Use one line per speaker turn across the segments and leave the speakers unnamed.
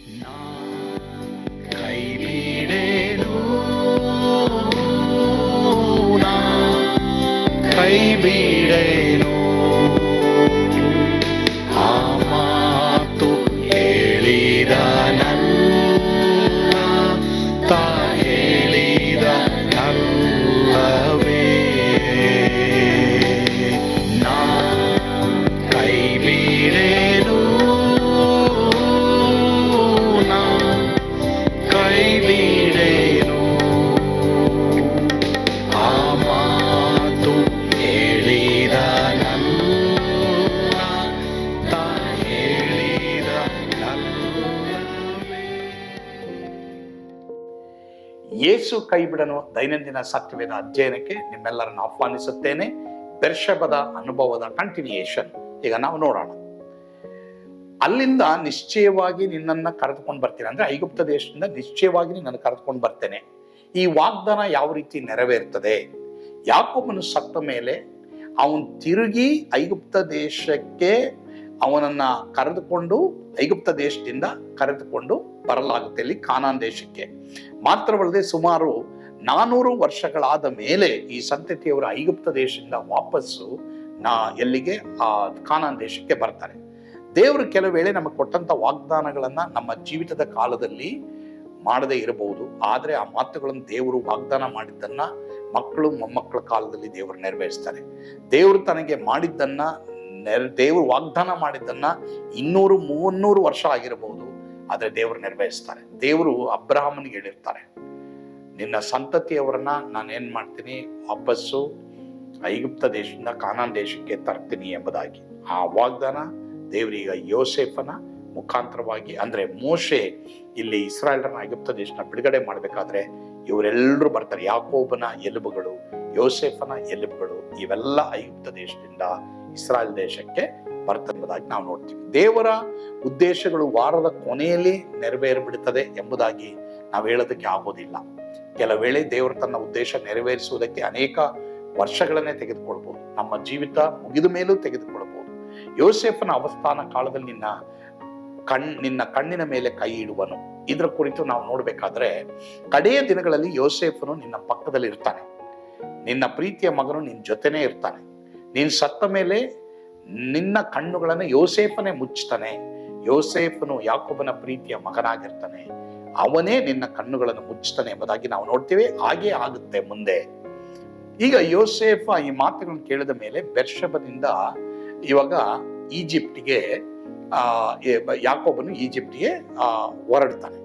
ಕೈ ಬಿಡೇನು, ಕೈ ಬಿಡೇನು, ಆ ಮಾತು ಹೇಳಿದ ತಾ ಹೇಳಿದ ನಲ್ಲವೇ. ನಾ ಕೈ ಬಿಡೇನು, ನಾ ಕೈ ಬಿಡೇನು, ಆ ಮಾತು ಹೇಳಿದ ತಾ ಹೇಳಿದ ನಲ್ಲವೇ. ಯೇಸು ಕೈ ಬಿಡನು ದೈನಂದಿನ ಸತ್ಯವೇದ ಅಧ್ಯಯನಕ್ಕೆ ನಿಮ್ಮೆಲ್ಲರನ್ನು ಆಹ್ವಾನಿಸುತ್ತೇನೆ. ಬೆರ್ಷೆಬದ ಅನುಭವದ ಕಂಟಿನ್ಯೂಯೇಷನ್ ಈಗ ನಾವು ನೋಡೋಣ. ಅಲ್ಲಿಂದ ನಿಶ್ಚಯವಾಗಿ ನಿನ್ನನ್ನು ಕರೆದುಕೊಂಡು ಬರ್ತೇನೆ, ಅಂದ್ರೆ ಐಗುಪ್ತ ದೇಶದಿಂದ ನಿಶ್ಚಯವಾಗಿ ನಿನ್ನನ್ನು ಕರೆದುಕೊಂಡು ಬರ್ತೇನೆ. ಈ ವಾಗ್ದಾನ ಯಾವ ರೀತಿ ನೆರವೇರ್ತದೆ? ಯಾಕೋಬನು ಸತ್ತ ಮೇಲೆ ಅವನು ತಿರುಗಿ ಐಗುಪ್ತ ದೇಶಕ್ಕೆ ಅವನನ್ನ ಕರೆದುಕೊಂಡು ಐಗುಪ್ತ ದೇಶದಿಂದ ಕರೆದುಕೊಂಡು ಬರಲಾಗುತ್ತೆ, ಇಲ್ಲಿ ಕಾನಾನ್ ದೇಶಕ್ಕೆ. ಮಾತ್ರವಲ್ಲದೆ ಸುಮಾರು 400 ವರ್ಷಗಳಾದ ಮೇಲೆ ಈ ಸಂತತಿಯವರು ಐಗುಪ್ತ ದೇಶದಿಂದ ವಾಪಸ್ಸು ಎಲ್ಲಿಗೆ ಕಾನಾನ್ ದೇಶಕ್ಕೆ ಬರ್ತಾರೆ. ದೇವರು ಕೆಲವು ವೇಳೆ ನಮಗೆ ಕೊಟ್ಟಂತ ವಾಗ್ದಾನಗಳನ್ನ ನಮ್ಮ ಜೀವಿತದ ಕಾಲದಲ್ಲಿ ಮಾಡದೇ ಇರಬಹುದು, ಆದ್ರೆ ಆ ಮಾತುಗಳನ್ನು ದೇವರು ವಾಗ್ದಾನ ಮಾಡಿದ್ದನ್ನ ಮಕ್ಕಳು ಮೊಮ್ಮಕ್ಕಳ ಕಾಲದಲ್ಲಿ ದೇವರು ನೆರವೇರಿಸ್ತಾರೆ. ದೇವರು ತನಗೆ ಮಾಡಿದ್ದನ್ನ ದೇವರು ವಾಗ್ದಾನ ಮಾಡಿದ್ದನ್ನ 200-300 ವರ್ಷ ಆಗಿರಬಹುದು, ಆದ್ರೆ ದೇವರು ನೆರವೇರಿಸ್ತಾರೆ. ದೇವರು ಅಬ್ರಹಾಮನಿಗೆ ಹೇಳಿರ್ತಾರೆ, ನಿನ್ನ ಸಂತತಿಯವರನ್ನ ನಾನು ಏನ್ ಮಾಡ್ತೀನಿ, ವಾಪಸ್ಸು ಐಗುಪ್ತ ದೇಶದಿಂದ ಕಾನಾನ್ ದೇಶಕ್ಕೆ ತರ್ತೀನಿ ಎಂಬುದಾಗಿ. ಆ ವಾಗ್ದಾನ ದೇವರೀಗ ಯೋಸೇಫನ ಮುಖಾಂತರವಾಗಿ, ಅಂದ್ರೆ ಮೋಶೆ ಇಲ್ಲಿ ಇಸ್ರಾಯೇಲರನ್ನ ಐಗುಪ್ತ ದೇಶನ ಬಿಡುಗಡೆ ಮಾಡಬೇಕಾದ್ರೆ ಇವರೆಲ್ಲರೂ ಬರ್ತಾರೆ. ಯಾಕೋಬನ ಎಲುಬುಗಳು, ಯೋಸೇಫನ ಎಲುಬುಗಳು, ಇವೆಲ್ಲ ಐಗುಪ್ತ ದೇಶದಿಂದ ಇಸ್ರಾಯೇಲ್ ದೇಶಕ್ಕೆ ಬರ್ತಂಬುದಾಗಿ ನಾವು ನೋಡ್ತೀವಿ. ದೇವರ ಉದ್ದೇಶಗಳು ವಾರದ ಕೊನೆಯಲ್ಲಿ ನೆರವೇರಿಬಿಡುತ್ತದೆ ಎಂಬುದಾಗಿ ನಾವು ಹೇಳೋದಕ್ಕೆ ಆಗೋದಿಲ್ಲ. ಕೆಲವು ವೇಳೆ ದೇವರು ತನ್ನ ಉದ್ದೇಶ ನೆರವೇರಿಸುವುದಕ್ಕೆ ಅನೇಕ ವರ್ಷಗಳನ್ನೇ ತೆಗೆದುಕೊಳ್ಬಹುದು, ನಮ್ಮ ಜೀವಿತ ಮುಗಿದ ಮೇಲೂ ತೆಗೆದುಕೊಳ್ಬಹುದು. ಯೋಸೇಫನ ಅವಸ್ಥಾನ ಕಾಲದಲ್ಲಿ ನಿನ್ನ ಕಣ್ಣಿನ ಮೇಲೆ ಕೈ ಇಡುವನು. ಇದರ ಕುರಿತು ನಾವು ನೋಡ್ಬೇಕಾದ್ರೆ ಕಡೆಯ ದಿನಗಳಲ್ಲಿ ಯೋಸೇಫನು ನಿನ್ನ ಪಕ್ಕದಲ್ಲಿ ಇರ್ತಾನೆ, ನಿನ್ನ ಪ್ರೀತಿಯ ಮಗನು ನಿನ್ನ ಜೊತೆನೇ ಇರ್ತಾನೆ. ನೀನು ಸತ್ತ ಮೇಲೆ ನಿನ್ನ ಕಣ್ಣುಗಳನ್ನು ಯೋಸೇಫನೇ ಮುಚ್ಚುತ್ತಾನೆ. ಯೋಸೇಫನು ಯಾಕೋಬನ ಪ್ರೀತಿಯ ಮಗನಾಗಿರ್ತಾನೆ, ಅವನೇ ನಿನ್ನ ಕಣ್ಣುಗಳನ್ನು ಮುಚ್ಚುತ್ತಾನೆ ಎಂಬುದಾಗಿ ನಾವು ನೋಡ್ತೀವಿ. ಹಾಗೇ ಆಗುತ್ತೆ ಮುಂದೆ. ಈಗ ಯೋಸೇಫ ಈ ಮಾತುಗಳನ್ನು ಕೇಳಿದ ಮೇಲೆ ಬೆರ್ಷೆಬದಿಂದ ಇವಾಗ ಈಜಿಪ್ಟಿಗೆ ಯಾಕೋಬನು ಈಜಿಪ್ಟಿಗೆ ಹೊರಡ್ತಾನೆ.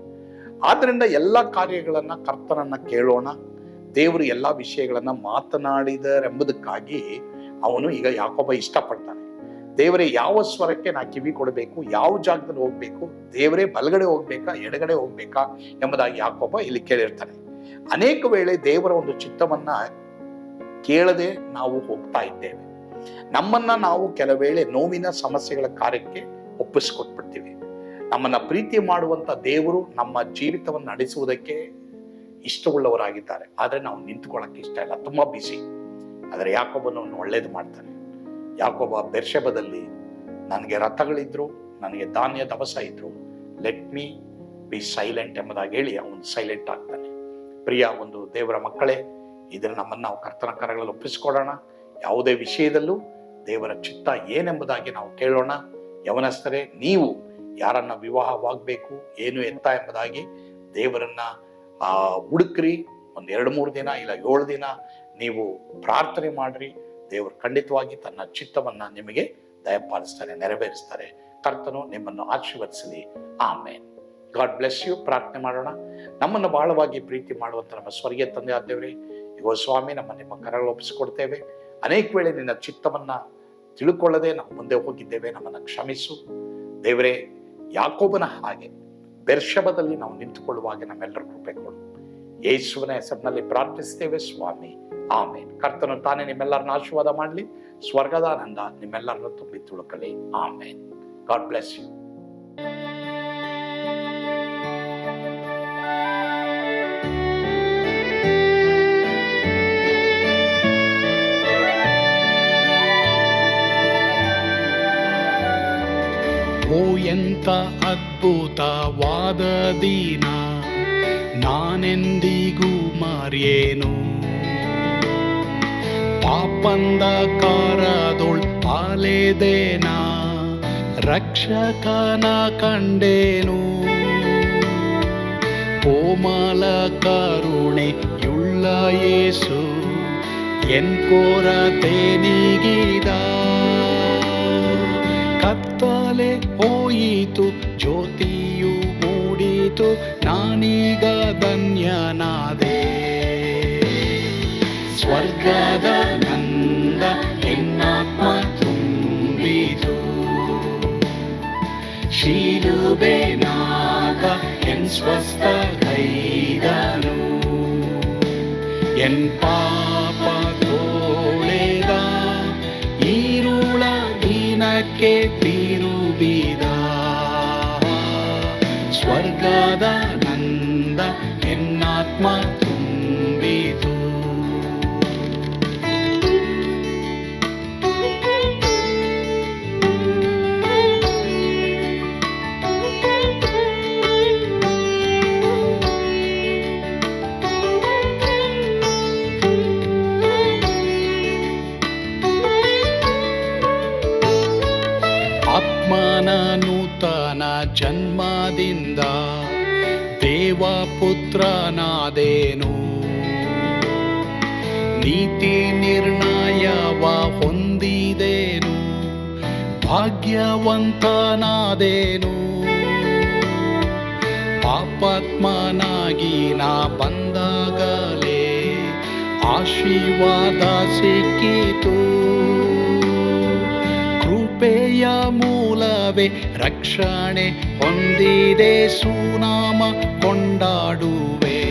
ಆದ್ರಿಂದ ಎಲ್ಲ ಕಾರ್ಯಗಳನ್ನ ಕರ್ತನನ್ನ ಕೇಳೋಣ, ದೇವರು ಎಲ್ಲ ವಿಷಯಗಳನ್ನ ಮಾತನಾಡಿದರೆಂಬುದಕ್ಕಾಗಿ ಅವನು ಈಗ ಯಾಕೋಬ ಇಷ್ಟಪಡ್ತಾನೆ. ದೇವರೇ ಯಾವ ಸ್ವರಕ್ಕೆ ನಾ ಕಿವಿ ಕೊಡಬೇಕು, ಯಾವ ಜಾಗದಲ್ಲಿ ಹೋಗ್ಬೇಕು, ದೇವರೇ ಬಲಗಡೆ ಹೋಗ್ಬೇಕಾ ಎಡಗಡೆ ಹೋಗ್ಬೇಕಾ ಎಂಬುದಾಗಿ ಯಾಕೋಬ ಇಲ್ಲಿ ಕೇಳಿರ್ತಾನೆ. ಅನೇಕ ವೇಳೆ ದೇವರ ಒಂದು ಚಿತ್ತವನ್ನ ಕೇಳದೆ ನಾವು ಹೋಗ್ತಾ ಇದ್ದೇವೆ. ನಮ್ಮನ್ನ ನಾವು ಕೆಲವೇಳೆ ನೋವಿನ ಸಮಸ್ಯೆಗಳ ಕಾರ್ಯಕ್ಕೆ ಒಪ್ಪಿಸ್ಕೊಟ್ಬಿಡ್ತೀವಿ. ನಮ್ಮನ್ನ ಪ್ರೀತಿ ಮಾಡುವಂತ ದೇವರು ನಮ್ಮ ಜೀವಿತವನ್ನು ನಡೆಸುವುದಕ್ಕೆ ಇಷ್ಟವುಳ್ಳವರಾಗಿದ್ದಾರೆ, ಆದ್ರೆ ನಾವು ನಿಂತ್ಕೊಳ್ಳಕ್ಕೆ ಇಷ್ಟ ಇಲ್ಲ, ತುಂಬಾ ಬಿಸಿ. ಆದರೆ ಯಾಕೋಬನು ಒಳ್ಳೇದು ಮಾಡ್ತಾನೆ. ಯಾಕೋಬ ಬೆರ್ಷೆಬದಲ್ಲಿ ನನಗೆ ರಥಗಳಿದ್ರು, ನನಗೆ ಧಾನ್ಯ ದವಸ ಇದ್ರು, ಲೆಟ್ ಮೀ ಬಿ ಸೈಲೆಂಟ್ ಎಂಬುದಾಗಿ ಹೇಳಿ ಅವನು ಸೈಲೆಂಟ್ ಆಗ್ತಾನೆ. ಪ್ರಿಯ ಒಂದು ದೇವರ ಮಕ್ಕಳೇ, ಇದನ್ನು ನಮ್ಮನ್ನು ನಾವು ಕರ್ತನ ಕರಗಳಲ್ಲಿ ಒಪ್ಪಿಸಿಕೊಡೋಣ. ಯಾವುದೇ ವಿಷಯದಲ್ಲೂ ದೇವರ ಚಿತ್ತ ಏನೆಂಬುದಾಗಿ ನಾವು ಕೇಳೋಣ. ಯವನಸ್ಥರೇ, ನೀವು ಯಾರನ್ನ ವಿವಾಹವಾಗಬೇಕು, ಏನು ಎತ್ತ ಎಂಬುದಾಗಿ ದೇವರನ್ನ ಹುಡುಕ್ರಿ. 1-2-3 ದಿನ ಇಲ್ಲ 7 ದಿನ ನೀವು ಪ್ರಾರ್ಥನೆ ಮಾಡ್ರಿ. ದೇವರು ಖಂಡಿತವಾಗಿ ತನ್ನ ಚಿತ್ತವನ್ನ ನಿಮಗೆ ದಯಪಾಲಿಸ್ತಾರೆ, ನೆರವೇರಿಸ್ತಾರೆ. ಕರ್ತನು ನಿಮ್ಮನ್ನು ಆಶೀರ್ವದಿಸಲಿ. ಆಮೇನ್. God bless you. ಪ್ರಾರ್ಥನೆ ಮಾಡೋಣ. ನಮ್ಮನ್ನು ಬಹಳವಾಗಿ ಪ್ರೀತಿ ಮಾಡುವಂತ ನಮ್ಮ ಸ್ವರ್ಗೀಯ ತಂದೆ ಆದೇವ್ರೆ, ಇಗೋ ಸ್ವಾಮಿ, ನಿಮ್ಮ ಕರಗಳು ಒಪ್ಪಿಸಿಕೊಡ್ತೇವೆ. ಅನೇಕ ವೇಳೆ ನಿನ್ನ ಚಿತ್ತವನ್ನ ತಿಳ್ಕೊಳ್ಳದೆ ನಾವು ಮುಂದೆ ಹೋಗಿದ್ದೇವೆ, ನಮ್ಮನ್ನು ಕ್ಷಮಿಸು ದೇವರೇ. ಯಾಕೋಬನ ಹಾಗೆ ಬೆರ್ಷೆಬದಲ್ಲಿ ನಾವು ನಿಂತುಕೊಳ್ಳುವಾಗ ನಮ್ಮೆಲ್ಲರ ಕೃಪೆ ಕೊಡು. ಯೇಸುವಿನ ಹೆಸರಿನಲ್ಲಿ ಪ್ರಾರ್ಥಿಸ್ತೇವೆ ಸ್ವಾಮಿ. ಆಮೇನ್. ಕರ್ತನು ತಾನೇ ನಿಮ್ಮೆಲ್ಲರನ್ನ ಆಶೀರ್ವಾದ ಮಾಡಲಿ. ಸ್ವರ್ಗದ ಆನಂದ ನಿಮ್ಮೆಲ್ಲರನ್ನು ತುಂಬಿ ತುಳುಕಲಿ. ಆಮೇನ್. God bless you.
ఓ ఎంత అద్భుత ಕಷ್ಟವಾದ ದಿನ ನಾನೆಂದಿಗೂ ಮರೆಯೇನು. ಪಾಪಂಧಕಾರದೊಳ್ ಅಲೆದೇನ ರಕ್ಷಕನ ಕಂಡೇನು. ಕೋಮಲ ಕರುಣೆಯುಳ್ಳ ಯೇಸು ಎನ್ ಕೊರತೆ ನೀಗಿದ. ಕತ್ತಲೆ ಹೋಯಿತು ಜ್ಯೋತಿಯು ಮೂಡಿತು, ನಾನೀಗ ಧನ್ಯನಾದೆ. ಸ್ವರ್ಗದ ನಂದ ಎನ್ನಾತ್ಮ ತುಂಬಿತು. ಶಿಲುಬೆನಾಥ ಎನ್ ಸ್ವಸ್ಥ ಕೈದನು. ಎನ್ ಪಾಪ ತೋಳೆದ ಈರುಳ ದಿನಕ್ಕೆ ತಿರುಗಿದ. ಸ್ವರ್ಗದ ನಂದ ಎನ್ನಾತ್ಮ ತುಂಬಿತು. ಆತ್ಮನ ನೂತನ ಜನ್ಮದಿಂದ ದೇವಪುತ್ರನಾದೇನು. ನೀತಿ ನಿರ್ಣಯವ ಹೊಂದಿದೇನು, ಭಾಗ್ಯವಂತನಾದೇನು. ಪಾಪಾತ್ಮನಾಗಿ ನಾ ಬಂದಾಗಲೇ ಆಶೀರ್ವಾದ ಸಿಕ್ಕಿತು. ಕೃಪೆಯ ಮೂಲವೇ ರಕ್ಷಣೆ ಹೊಂದಿದೆ, ಸುನಾಮ ಕೊಂಡಾಡುವೆ.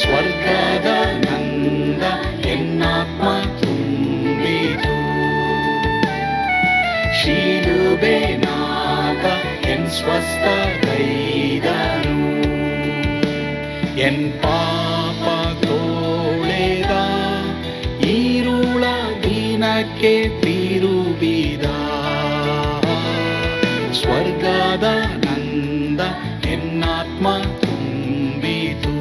ಸ್ವರ್ಗದ ನಂದ ಎನ್ನಾತ್ಮ ತುಂಬಿತು. ಶಿಲುಬೆನಾಥ ಎನ್ ಸ್ವಸ್ಥ ಕೈದನು. ಎನ್ ಪಾಪ ತೋಳೆದ ಈರುಳ ದಿನಕ್ಕೆ ತಿರುಗಿದ. ಸ್ವರ್ಗದ ನಂದ ಎನ್ನಾತ್ಮ ತುಂಬಿತು.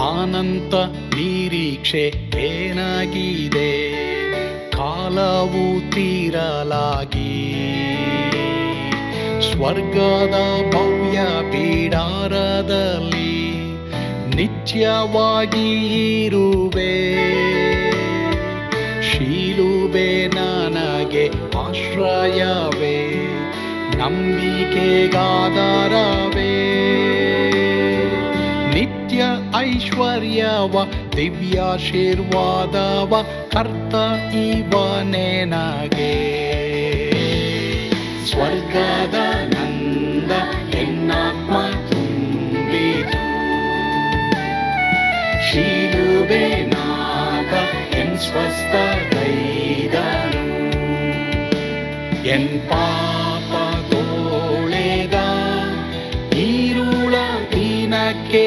ಅನಂತ ನಿರೀಕ್ಷೆ ಏನಾಗಿದೆ, ಕಾಲವು ತೀರಲಾಗಿ. ಸ್ವರ್ಗದ ಭವ್ಯ ಬಿಡಾರದಲ್ಲಿ ನಿತ್ಯವಾಗಿ ಇರುವೆ. ಶಿಲುಬೆ ನನಗೆ ಆಶ್ರಯವೇ, ನಂಬಿಕೆಗಾಧಾರವೇ. ನಿತ್ಯ ಐಶ್ವರ್ಯವ ದಿವ್ಯಾಶೀರ್ವಾದವ ಕರ್ತ ಇವನೇ ನಗೆ. ಸ್ವರ್ಗದ ನಂದ ಎನ್ನಾತ್ಮ ತುಂಬಿತು. ಶಿಲುಬೆನಾಥ ಎನ್ ಸ್ವಸ್ಥ ಕೈದನು. ಎನ್ ಪಾಪ ತೋಳೆದ ಈರುಳ ದಿನಕ್ಕೆ